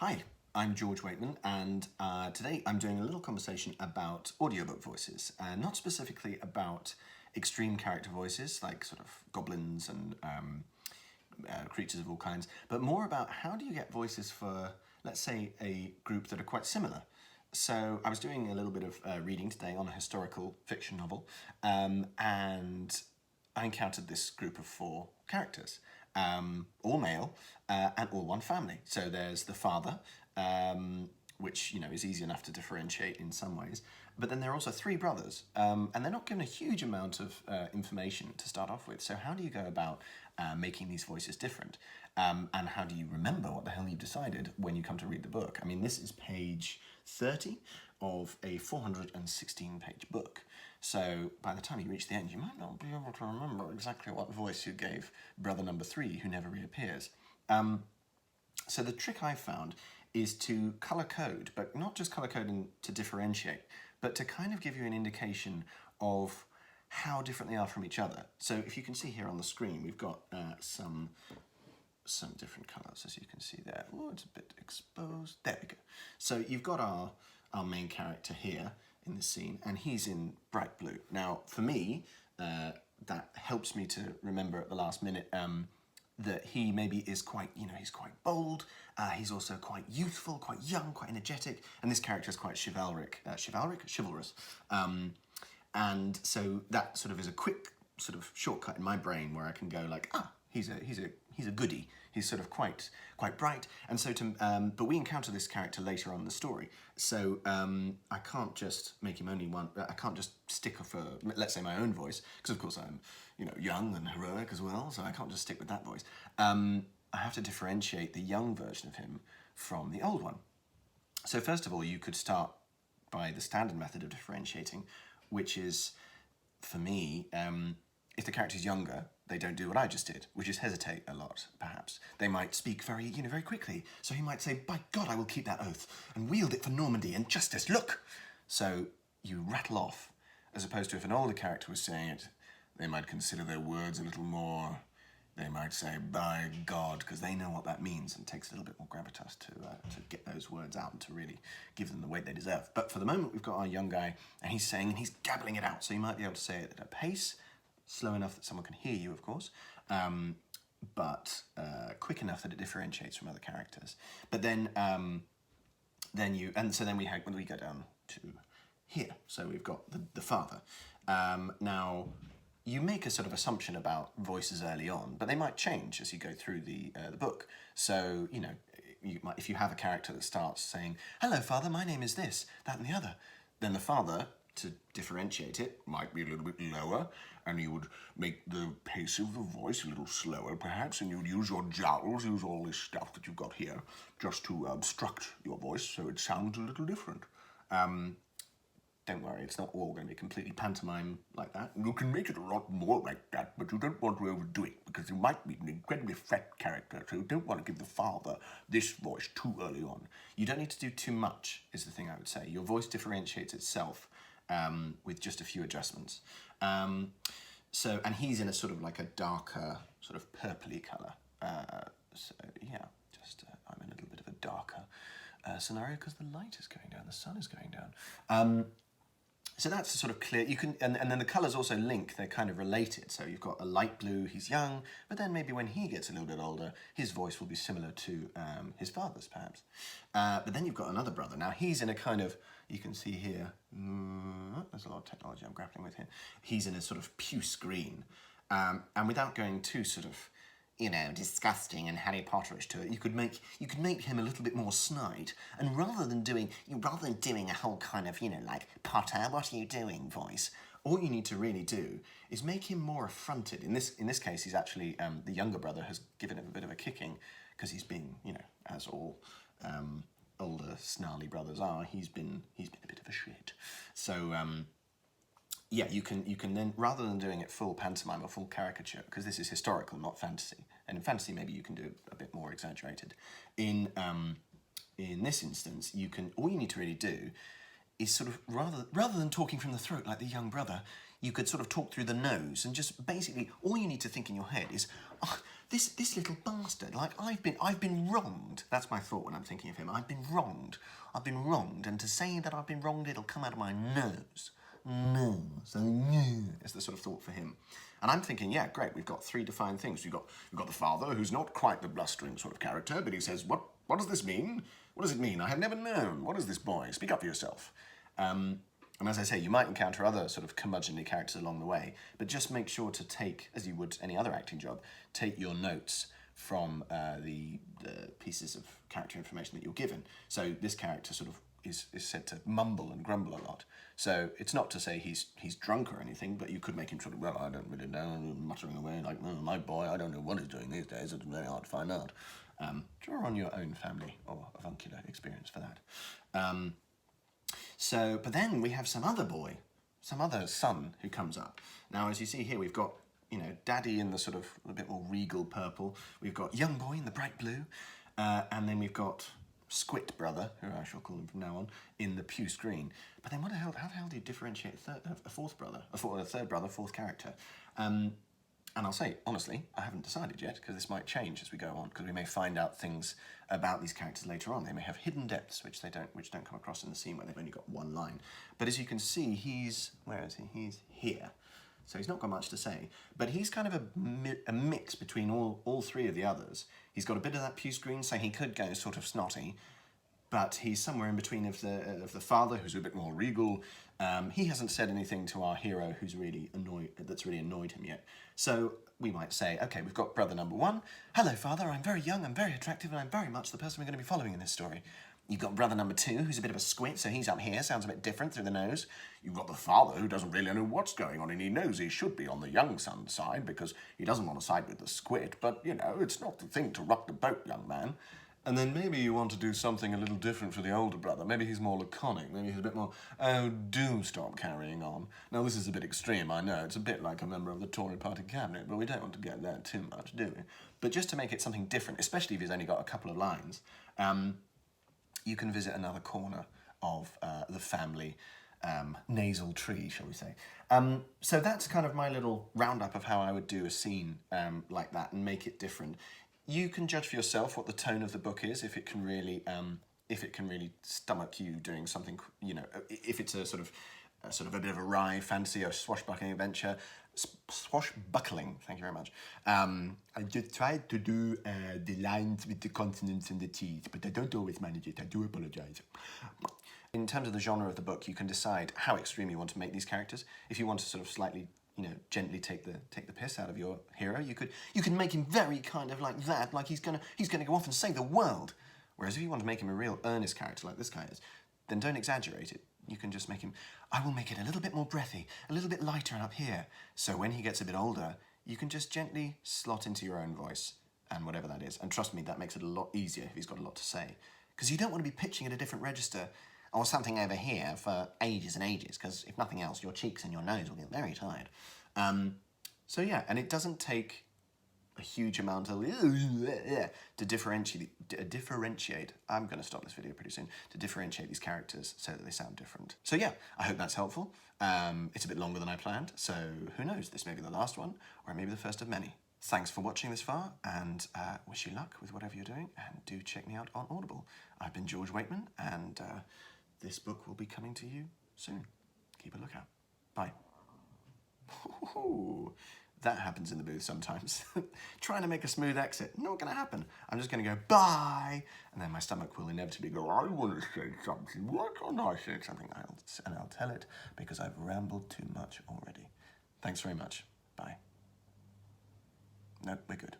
Hi, I'm George Weightman, and today I'm doing a little conversation about audiobook voices, not specifically about extreme character voices like sort of goblins and creatures of all kinds, but more about how do you get voices for, let's say, a group that are quite similar. So I was doing a little bit of reading today on a historical fiction novel, and I encountered this group of 4 characters, all male and all one family. So there's the father, which is easy enough to differentiate in some ways. But then there are also 3 brothers, and they're not given a huge amount of information to start off with. So how do you go about making these voices different? And how do you remember what the hell you've decided when you come to read the book? I mean, this is page 30 of a 416-page book. So by the time you reach the end, you might not be able to remember exactly what voice you gave brother number 3, who never reappears. So the trick I've found is to colour code, but not just colour coding to differentiate, but to kind of give you an indication of how different they are from each other. So if you can see here on the screen, we've got some different colours, as you can see there. Oh, it's a bit exposed. There we go. So you've got our main character here in the scene, and he's in bright blue. Now, for me, that helps me to remember at the last minute that he maybe is quite, he's quite bold. He's also quite youthful, quite young, quite energetic, and this character is quite chivalrous. And so that sort of is a quick sort of shortcut in my brain where I can go like, he's a goodie. He's sort of quite bright, and so but we encounter this character later on in the story. So I can't just make him only one. I can't just stick for, let's say, my own voice, because of course I'm young and heroic as well. So I can't just stick with that voice. I have to differentiate the young version of him from the old one. So first of all, you could start by the standard method of differentiating, which is, for me, if the character's younger, they don't do what I just did, which is hesitate a lot, perhaps. They might speak very quickly. So he might say, "By God, I will keep that oath and wield it for Normandy and justice, look!" So you rattle off, as opposed to if an older character was saying it, they might consider their words a little more. They might say, "By God," because they know what that means, and it takes a little bit more gravitas to get those words out and to really give them the weight they deserve. But for the moment, we've got our young guy, and he's saying, and he's gabbling it out, so you might be able to say it at a pace, slow enough that someone can hear you, of course, but quick enough that it differentiates from other characters. But then when we go down to here, so we've got the father. Now, you make a sort of assumption about voices early on, but they might change as you go through the book. So, if you have a character that starts saying, "Hello, father, my name is this, that, and the other," then the father, to differentiate it, might be a little bit lower, and you would make the pace of the voice a little slower, perhaps, and you'd use your jowls, use all this stuff that you've got here, just to obstruct your voice so it sounds a little different. Don't worry, it's not all going to be completely pantomime like that. You can make it a lot more like that, but you don't want to overdo it, because you might be an incredibly fat character, so you don't want to give the father this voice too early on. You don't need to do too much, is the thing I would say. Your voice differentiates itself with just a few adjustments. And he's in a sort of like a darker, sort of purpley colour. I'm in a little bit of a darker scenario because the light is going down, the sun is going down. So that's sort of clear. You can, and then the colours also link, they're kind of related. So you've got a light blue, he's young, but then maybe when he gets a little bit older, his voice will be similar to his father's, perhaps. But then you've got another brother. Now he's in a kind of, you can see here, there's a lot of technology I'm grappling with here. He's in a sort of puce green. And without going too sort of, disgusting and Harry Potterish to it, you could make him a little bit more snide. And rather than doing a whole kind of, like, "Potter, what are you doing" voice, all you need to really do is make him more affronted. In this case, he's actually, the younger brother has given him a bit of a kicking, because he's been, as all older snarly brothers are, he's been a bit of a shit. So, yeah, you can then, rather than doing it full pantomime or full caricature, because this is historical, not fantasy, and in fantasy maybe you can do it a bit more exaggerated. In this instance, all you need to really do is sort of, rather than talking from the throat like the young brother, you could sort of talk through the nose, and just basically all you need to think in your head is, "Oh, this little bastard, like I've been wronged. That's my thought when I'm thinking of him. I've been wronged. I've been wronged, and to say that I've been wronged, it'll come out of my nose. No, so no, is the sort of thought for him. And I'm thinking, yeah, great, we've got three defined things. We've got the father, who's not quite the blustering sort of character, but he says, what does this mean? What does it mean? I have never known. What is this boy? Speak up for yourself. And as I say, you might encounter other sort of curmudgeonly characters along the way, but just make sure to take, as you would any other acting job, take your notes from the pieces of character information that you're given. So this character sort of is said to mumble and grumble a lot. So it's not to say he's drunk or anything, but you could make him sort of, well, I don't really know, muttering away like, oh, my boy, I don't know what he's doing these days. It's very hard to find out. Draw on your own family or avuncular experience for that. But then we have some other son who comes up. Now, as you see here, we've got, Daddy in the sort of a bit more regal purple. We've got Young Boy in the bright blue. And then we've got Squit Brother, who I shall call him from now on, in the puce green. But then how the hell do you differentiate a fourth brother, a third brother, fourth character? And I'll say, honestly, I haven't decided yet, because this might change as we go on, because we may find out things about these characters later on. They may have hidden depths which don't come across in the scene where they've only got one line. But as you can see, where is he? He's here. So he's not got much to say, but he's kind of a mix between all three of the others. He's got a bit of that puce green, so he could go sort of snotty, but he's somewhere in between of the father, who's a bit more regal. He hasn't said anything to our hero that's really annoyed him yet. So we might say, okay, we've got brother number one. Hello, father, I'm very young, I'm very attractive, and I'm very much the person we're going to be following in this story. You've got brother number two, who's a bit of a squint, so he's up here, sounds a bit different through the nose. You've got the father, who doesn't really know what's going on, and he knows he should be on the young son's side, because he doesn't want to side with the squid, but, it's not the thing to rock the boat, young man. And then maybe you want to do something a little different for the older brother. Maybe he's more laconic. Maybe he's a bit more, oh, do stop carrying on. Now, this is a bit extreme, I know. It's a bit like a member of the Tory party cabinet, but we don't want to get there too much, do we? But just to make it something different, especially if he's only got a couple of lines, you can visit another corner of the family nasal tree, shall we say. So that's kind of my little roundup of how I would do a scene like that and make it different. You can judge for yourself what the tone of the book is, if it can really stomach you doing something, if it's a sort of a bit of a wry fantasy or swashbuckling adventure. Swashbuckling, thank you very much. I just tried to do the lines with the consonants and the T's, but I don't always manage it. I do apologise. In terms of the genre of the book, you can decide how extreme you want to make these characters. If you want to sort of slightly, gently take the piss out of your hero, you can make him very kind of like that, like he's gonna go off and save the world. Whereas if you want to make him a real earnest character like this guy is, then don't exaggerate it. You can just make him, I will make it a little bit more breathy, a little bit lighter up here. So when he gets a bit older, you can just gently slot into your own voice and whatever that is. And trust me, that makes it a lot easier if he's got a lot to say. Because you don't want to be pitching at a different register or something over here for ages and ages, because if nothing else, your cheeks and your nose will get very tired. So yeah, and it doesn't take a huge amount of to differentiate. I'm going to stop this video pretty soon to differentiate these characters so that they sound different. So yeah, I hope that's helpful. It's a bit longer than I planned, so who knows? This may be the last one, or maybe the first of many. Thanks for watching this far, and wish you luck with whatever you're doing, and do check me out on Audible. I've been George Weightman, and this book will be coming to you soon. Keep a lookout. Bye. Ooh, that happens in the booth sometimes. Trying to make a smooth exit, not going to happen. I'm just going to go, bye, and then my stomach will inevitably go, I want to say something. Why can't I say something? And I'll tell it because I've rambled too much already. Thanks very much. Bye. No, we're good.